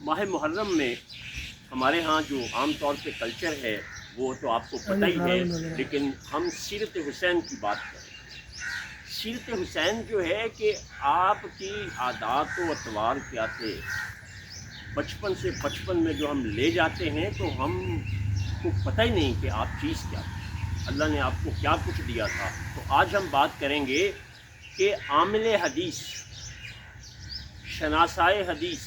माह मुहर्रम में हमारे यहाँ जो आम तौर पे कल्चर है वो तो आपको पता ही है, लेकिन हम सीरत हुसैन की बात करें। सीरत हुसैन जो है कि आपकी आदात व अतवार क्या थे, बचपन से बचपन में जो हम ले जाते हैं तो हमको पता ही नहीं कि आप चीज़ क्या थी, अल्लाह ने आपको क्या कुछ दिया था। तो आज हम बात करेंगे कि आमिल हदीस, शनासाए हदीस,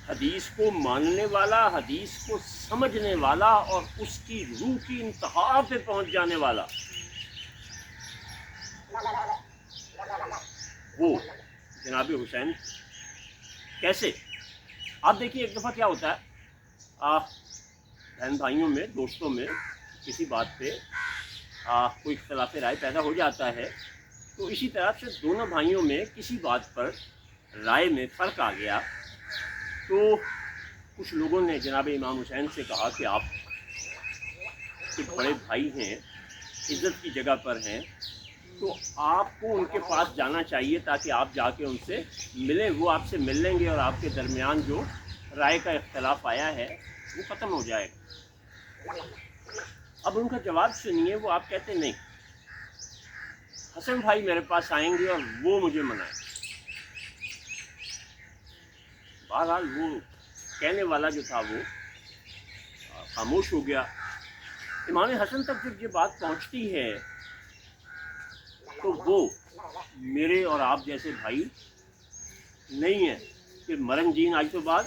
हदीस को मानने वाला, हदीस को समझने वाला और उसकी रूह की इंतहा पे पहुंच जाने वाला, वो जनाब हुसैन। कैसे? आप देखिए, एक दफ़ा क्या होता है, बहन भाइयों में, दोस्तों में किसी बात पे कोई इख्तलाफ राय पैदा हो जाता है, तो इसी तरह से दोनों भाइयों में किसी बात पर राय में फ़र्क आ गया, तो कुछ लोगों ने जनाब इमाम हुसैन से कहा कि आप एक बड़े भाई हैं, इज़्ज़त की जगह पर हैं, तो आपको उनके पास जाना चाहिए ताकि आप जाके उनसे मिलें, वो आपसे मिल लेंगे और आपके दरमियान जो राय का इख्तलाफ आया है वो ख़त्म हो जाएगा। अब उनका जवाब सुनिए, वो आप कहते नहीं, हसन भाई मेरे पास आएंगे और वो मुझे मनाएंगे। बहरहाल वो कहने वाला जो था वो खामोश हो गया। इमाम हसन तक जब ये बात पहुंचती है तो वो मेरे और आप जैसे भाई नहीं है कि मरण जीन आज तो बाद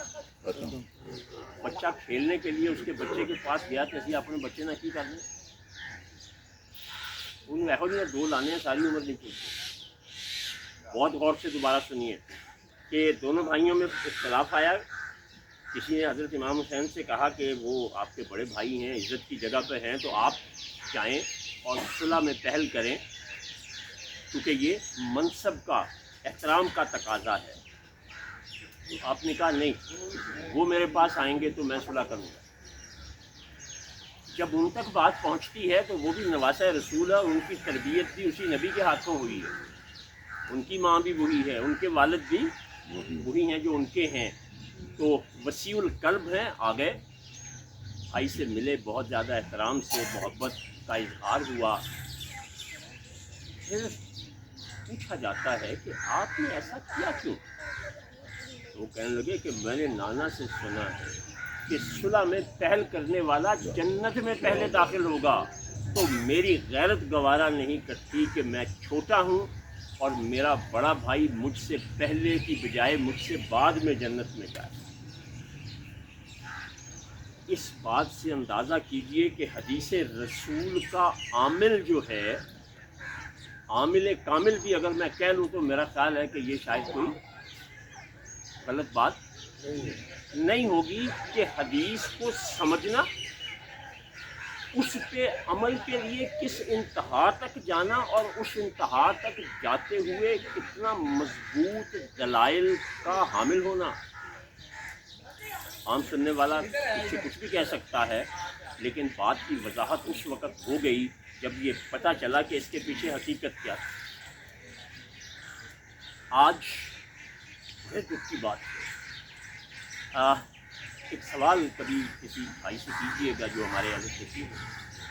बच्चा खेलने के लिए उसके बच्चे के पास गया तो ऐसे अपने बच्चे ना की करने उन ऐहो जी दो लाने सारी उम्र नहीं चलती। बहुत गौर से दोबारा सुनिए कि दोनों भाइयों में इख्तलाफ आया। किसी ने हज़रत इमाम हुसैन से कहा कि वो आपके बड़े भाई हैं, इज़्ज़त की जगह पर हैं, तो आप जाएं और सुलह में पहल करें, क्योंकि ये मनसब का, एहतराम का तकाजा है। तो आपने कहा नहीं, वो मेरे पास आएंगे तो मैं सुलह करूँगा। जब उन तक बात पहुँचती है तो वो भी नवासा रसूल है, उनकी तरबियत भी उसी नबी के हाथों हुई है, उनकी माँ भी वही है, उनके वालिद भी वही हैं जो उनके हैं, तो वसीउल कल्ब हैं। आ गए, भाई से मिले, बहुत ज़्यादा एहतराम से मोहब्बत का इजहार हुआ। फिर पूछा जाता है कि आपने ऐसा किया क्यों? तो वो कहने लगे कि मैंने नाना से सुना है कि सुलह में पहल करने वाला जन्नत में पहले दाखिल होगा, तो मेरी गैरत गवारा नहीं करती कि मैं छोटा हूँ और मेरा बड़ा भाई मुझसे पहले की बजाय मुझसे बाद में जन्नत में जाए। इस बात से अंदाज़ा कीजिए कि हदीस रसूल का आमिल जो है, आमिल कामिल भी अगर मैं कह लूँ तो मेरा ख्याल है कि ये शायद कोई गलत बात नहीं होगी कि हदीस को समझना, उस पे अमल के लिए किस इंतहा तक जाना और उस इंतहा तक जाते हुए कितना मजबूत दलाइल का हामिल होना। आम सुनने वाला इससे कुछ भी कह सकता है, लेकिन बात की वजाहत उस वक़्त हो गई जब ये पता चला कि इसके पीछे हकीकत क्या थी। आज बड़े दुख की बात है, एक सवाल कभी किसी भाई से कीजिएगा जो हमारे यहाँ से,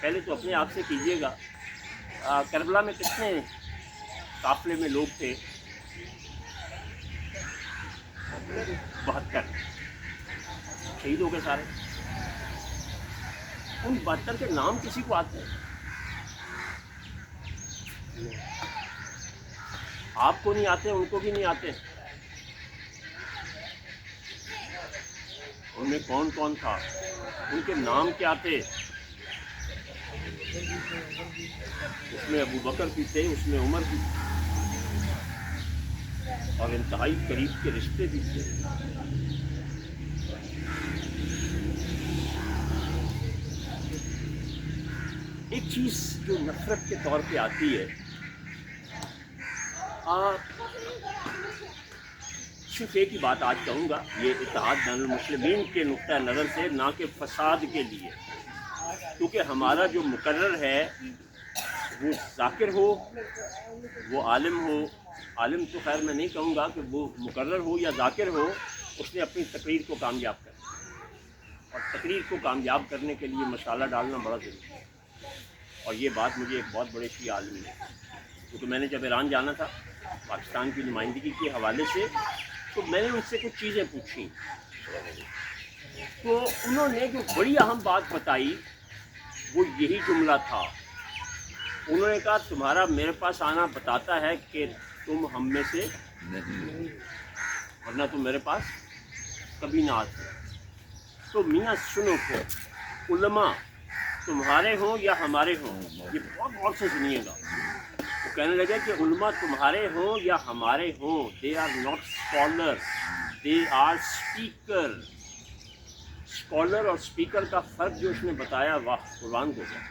पहले तो अपने आप से कीजिएगा, करबला में कितने काफ़िले में लोग थे? 72 शहीद हो गए सारे। उन 72 के नाम किसी को आते हैं? आपको नहीं आते, उनको भी नहीं आते। उनमें कौन कौन था, उनके नाम क्या थे? उसमें अबू बकर भी थे, उसमें उमर भी, और इंतहाई करीब के रिश्ते भी थे। एक चीज़ जो नफरत के तौर पे आती है, सिर्फ एक ही बात आज कहूँगा, ये इत्तेहाद बैनुल मुस्लिमीन के नुक्ता नज़र से, ना कि फसाद के लिए, क्योंकि हमारा जो मुकर्रर है वो ज़ाकिर हो, वो आलिम हो, आलिम तो खैर मैं नहीं कहूँगा कि वो मुकर्रर हो या ज़ाकिर हो, اس نے اپنی تقریر کو کامیاب کر دیا، اور تقریر کو کامیاب کرنے کے لیے مسالہ ڈالنا بڑا ضروری ہے۔ اور یہ بات مجھے ایک بہت بڑے شیعہ عالم نے، کیونکہ میں نے جب ایران جانا تھا پاکستان کی نمائندگی کے حوالے سے، تو میں نے ان سے کچھ چیزیں پوچھی، تو انہوں نے جو بڑی اہم بات بتائی وہ یہی جملہ تھا۔ انہوں نے کہا تمہارا میرے پاس آنا بتاتا ہے کہ تم ہم میں سے نہیں، ورنہ تم میرے پاس کبھی نہ آتے۔ تو میاں سنو تو علماء تمہارے ہوں یا ہمارے ہوں، یہ بہت غور سے سنیے گا، وہ کہنے لگے کہ علماء تمہارے ہوں یا ہمارے ہوں، they are not scholar, they are speaker. Scholar اور اسپیکر کا فرق جو اس نے بتایا، واہ قربان کو گیا۔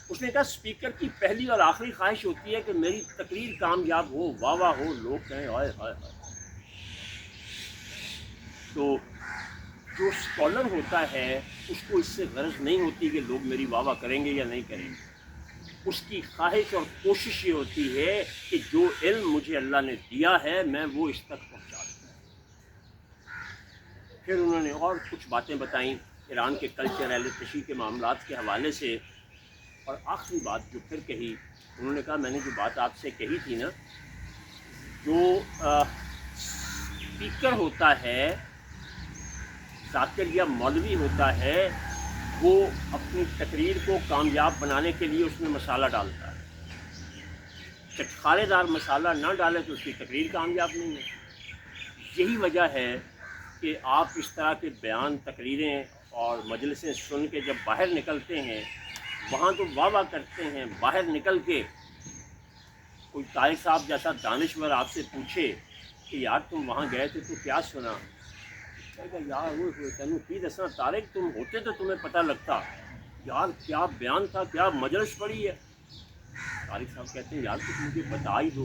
اس نے کہا اسپیکر کی پہلی اور آخری خواہش ہوتی ہے کہ میری تقریر کامیاب ہو، واہ واہ ہو، لوگ کہیں ہائے ہائے ہائے۔ تو جو اسکالر ہوتا ہے اس کو اس سے غرض نہیں ہوتی کہ لوگ میری واہ واہ کریں گے یا نہیں کریں گے، اس کی خواہش اور کوشش یہ ہوتی ہے کہ جو علم مجھے اللہ نے دیا ہے میں وہ اس تک پہنچا دوں۔ پھر انہوں نے اور کچھ باتیں بتائیں ایران کے کلچر، اہل تشیع کے معاملات کے حوالے سے، اور آخری بات جو پھر کہی، انہوں نے کہا میں نے جو بات آپ سے کہی تھی نا، جو اسپیکر ہوتا ہے، ذاکر یا مولوی ہوتا ہے، وہ اپنی تقریر کو کامیاب بنانے کے لیے اس میں مسالہ ڈالتا ہے، چٹخارے دار مسالہ نہ ڈالے تو اس کی تقریر کامیاب نہیں ہے۔ یہی وجہ ہے کہ آپ اس طرح کے بیان، تقریریں اور مجلسیں سن کے جب باہر نکلتے ہیں، وہاں تو واہ واہ کرتے ہیں، باہر نکل کے کوئی طارق صاحب جیسا دانشور آپ سے پوچھے کہ یار تم وہاں گئے تھے تو کیا سنا، کہے گا یار وہ تینوں کی دسنا طارق، تم ہوتے تو تمہیں پتہ لگتا، یار کیا بیان تھا، کیا مجلس پڑی ہے۔ طارق صاحب کہتے ہیں یار کچھ مجھے بتا ہی دو۔